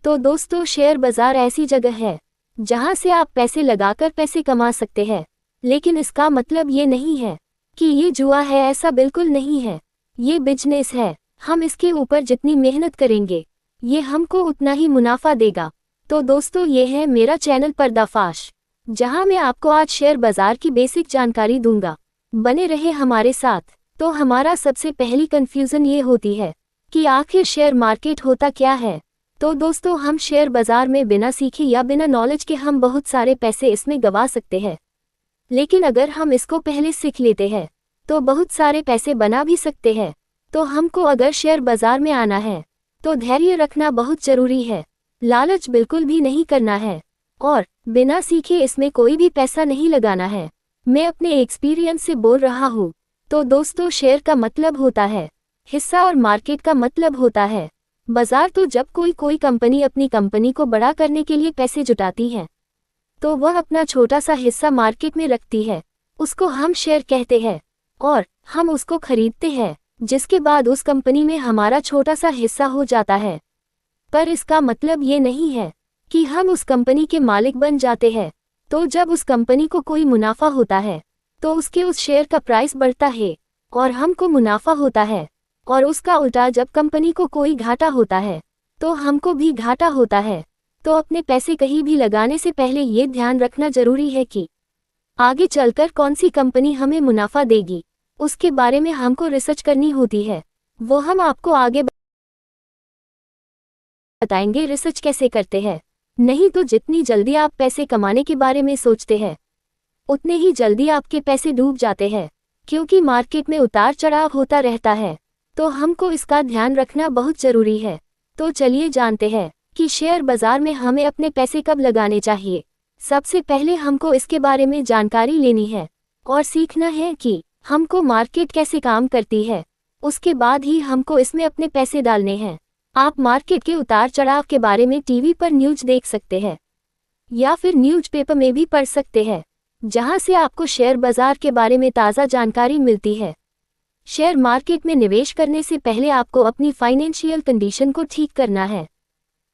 तो दोस्तों, शेयर बाजार ऐसी जगह है जहां से आप पैसे लगाकर पैसे कमा सकते हैं। लेकिन इसका मतलब ये नहीं है कि ये जुआ है, ऐसा बिल्कुल नहीं है। ये बिजनेस है। हम इसके ऊपर जितनी मेहनत करेंगे ये हमको उतना ही मुनाफा देगा। तो दोस्तों, ये है मेरा चैनल पर्दाफाश, जहां मैं आपको आज शेयर बाजार की बेसिक जानकारी दूंगा। बने रहे हमारे साथ। तो हमारा सबसे पहली कंफ्यूजन ये होती है कि आखिर शेयर मार्केट होता क्या है। तो दोस्तों, हम शेयर बाजार में बिना सीखे या बिना नॉलेज के हम बहुत सारे पैसे इसमें गंवा सकते हैं। लेकिन अगर हम इसको पहले सीख लेते हैं तो बहुत सारे पैसे बना भी सकते हैं। तो हमको अगर शेयर बाजार में आना है तो धैर्य रखना बहुत जरूरी है, लालच बिल्कुल भी नहीं करना है और बिना सीखे इसमें कोई भी पैसा नहीं लगाना है। मैं अपने एक्सपीरियंस से बोल रहा हूँ। तो दोस्तों, शेयर का मतलब होता है हिस्सा और मार्केट का मतलब होता है बाजार। तो जब कोई कंपनी अपनी कंपनी को बड़ा करने के लिए पैसे जुटाती है तो वह अपना छोटा सा हिस्सा मार्केट में रखती है, उसको हम शेयर कहते हैं और हम उसको खरीदते हैं, जिसके बाद उस कंपनी में हमारा छोटा सा हिस्सा हो जाता है। पर इसका मतलब ये नहीं है कि हम उस कंपनी के मालिक बन जाते हैं। तो जब उस कंपनी को कोई मुनाफा होता है तो उसके उस शेयर का प्राइस बढ़ता है और हमको मुनाफा होता है, और उसका उल्टा जब कंपनी को कोई घाटा होता है तो हमको भी घाटा होता है। तो अपने पैसे कहीं भी लगाने से पहले ये ध्यान रखना जरूरी है कि आगे चलकर कौन सी कंपनी हमें मुनाफा देगी, उसके बारे में हमको रिसर्च करनी होती है। वो हम आपको आगे बताएंगे रिसर्च कैसे करते हैं। नहीं तो जितनी जल्दी आप पैसे कमाने के बारे में सोचते हैं उतने ही जल्दी आपके पैसे डूब जाते हैं, क्योंकि मार्केट में उतार चढ़ाव होता रहता है। तो हमको इसका ध्यान रखना बहुत जरूरी है। तो चलिए जानते हैं कि शेयर बाजार में हमें अपने पैसे कब लगाने चाहिए। सबसे पहले हमको इसके बारे में जानकारी लेनी है और सीखना है कि हमको मार्केट कैसे काम करती है। उसके बाद ही हमको इसमें अपने पैसे डालने हैं। आप मार्केट के उतार चढ़ाव के बारे में टीवी पर न्यूज़ देख सकते हैं या फिर न्यूज़पेपर में भी पढ़ सकते हैं, जहां से आपको शेयर बाजार के बारे में ताज़ा जानकारी मिलती है। शेयर मार्केट में निवेश करने से पहले आपको अपनी फाइनेंशियल कंडीशन को ठीक करना है।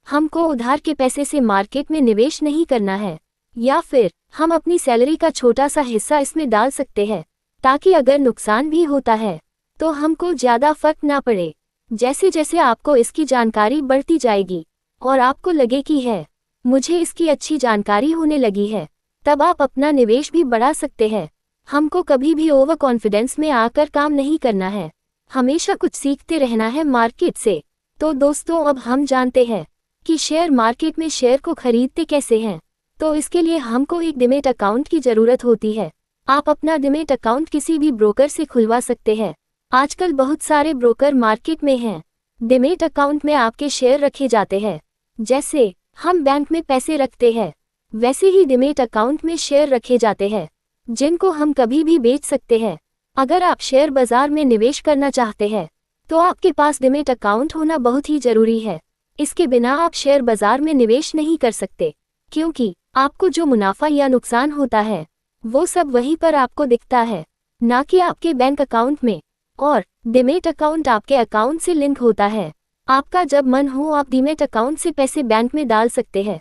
हमको उधार के पैसे से मार्केट में निवेश नहीं करना है, या फिर हम अपनी सैलरी का छोटा सा हिस्सा इसमें डाल सकते हैं, ताकि अगर नुकसान भी होता है तो हमको ज़्यादा फर्क ना पड़े। जैसे जैसे आपको इसकी जानकारी बढ़ती जाएगी और आपको लगे कि है मुझे इसकी अच्छी जानकारी होने लगी है, तब आप अपना निवेश भी बढ़ा सकते हैं। हमको कभी भी ओवर कॉन्फिडेंस में आकर काम नहीं करना है, हमेशा कुछ सीखते रहना है मार्केट से। तो दोस्तों, अब हम जानते हैं कि शेयर मार्केट में शेयर को खरीदते कैसे हैं। तो इसके लिए हमको एक डीमैट अकाउंट की ज़रूरत होती है। आप अपना डीमैट अकाउंट किसी भी ब्रोकर से खुलवा सकते हैं। आजकल बहुत सारे ब्रोकर मार्केट में हैं। डीमैट अकाउंट में आपके शेयर रखे जाते हैं। जैसे हम बैंक में पैसे रखते हैं, वैसे ही डीमैट अकाउंट में शेयर रखे जाते हैं, जिनको हम कभी भी बेच सकते हैं। अगर आप शेयर बाजार में निवेश करना चाहते हैं तो आपके पास डीमैट अकाउंट होना बहुत ही जरूरी है। इसके बिना आप शेयर बाजार में निवेश नहीं कर सकते, क्योंकि आपको जो मुनाफा या नुकसान होता है वो सब वहीं पर आपको दिखता है, ना कि आपके बैंक अकाउंट में। और डीमैट अकाउंट आपके अकाउंट से लिंक होता है। आपका जब मन हो आप डीमैट अकाउंट से पैसे बैंक में डाल सकते हैं।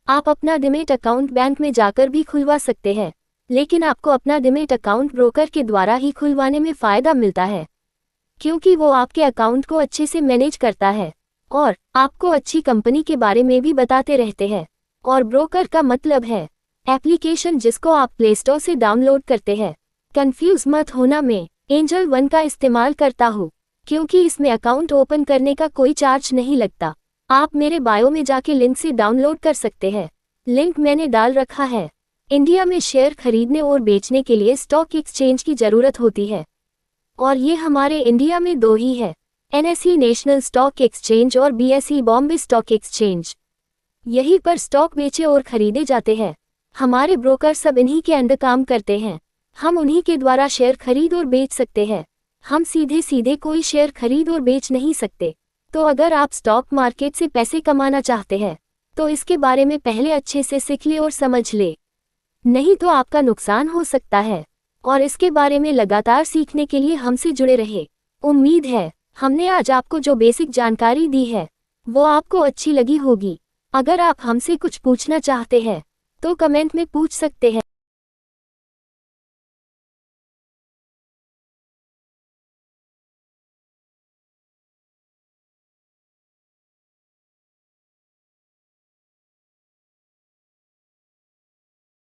आप अपना डीमैट अकाउंट बैंक में जाकर भी खुलवा सकते हैं, लेकिन आपको अपना डीमैट अकाउंट ब्रोकर के द्वारा ही खुलवाने में फ़ायदा मिलता है, क्योंकि वो आपके अकाउंट को अच्छे से मैनेज करता है और आपको अच्छी कंपनी के बारे में भी बताते रहते हैं। और ब्रोकर का मतलब है एप्लीकेशन, जिसको आप प्ले स्टोर से डाउनलोड करते हैं। कंफ्यूज मत होना, मैं एंजल वन का इस्तेमाल करता हूँ, क्योंकि इसमें अकाउंट ओपन करने का कोई चार्ज नहीं लगता। आप मेरे बायो में जाके लिंक से डाउनलोड कर सकते हैं। लिंक मैंने डाल रखा है। इंडिया में शेयर खरीदने और बेचने के लिए स्टॉक एक्सचेंज की ज़रूरत होती है, और ये हमारे इंडिया में दो ही है, NSE नेशनल स्टॉक एक्सचेंज और BSE बॉम्बे स्टॉक एक्सचेंज। यहीं पर स्टॉक बेचे और खरीदे जाते हैं। हमारे ब्रोकर सब इन्हीं के अंडर काम करते हैं। हम उन्हीं के द्वारा शेयर खरीद और बेच सकते हैं। हम सीधे सीधे कोई शेयर खरीद और बेच नहीं सकते। तो अगर आप स्टॉक मार्केट से पैसे कमाना चाहते हैं तो इसके बारे में पहले अच्छे से सीख ले और समझ ले, नहीं तो आपका नुकसान हो सकता है। और इसके बारे में लगातार सीखने के लिए हमसे जुड़े रहे। उम्मीद है हमने आज आपको जो बेसिक जानकारी दी है वो आपको अच्छी लगी होगी। अगर आप हमसे कुछ पूछना चाहते हैं तो कमेंट में पूछ सकते हैं।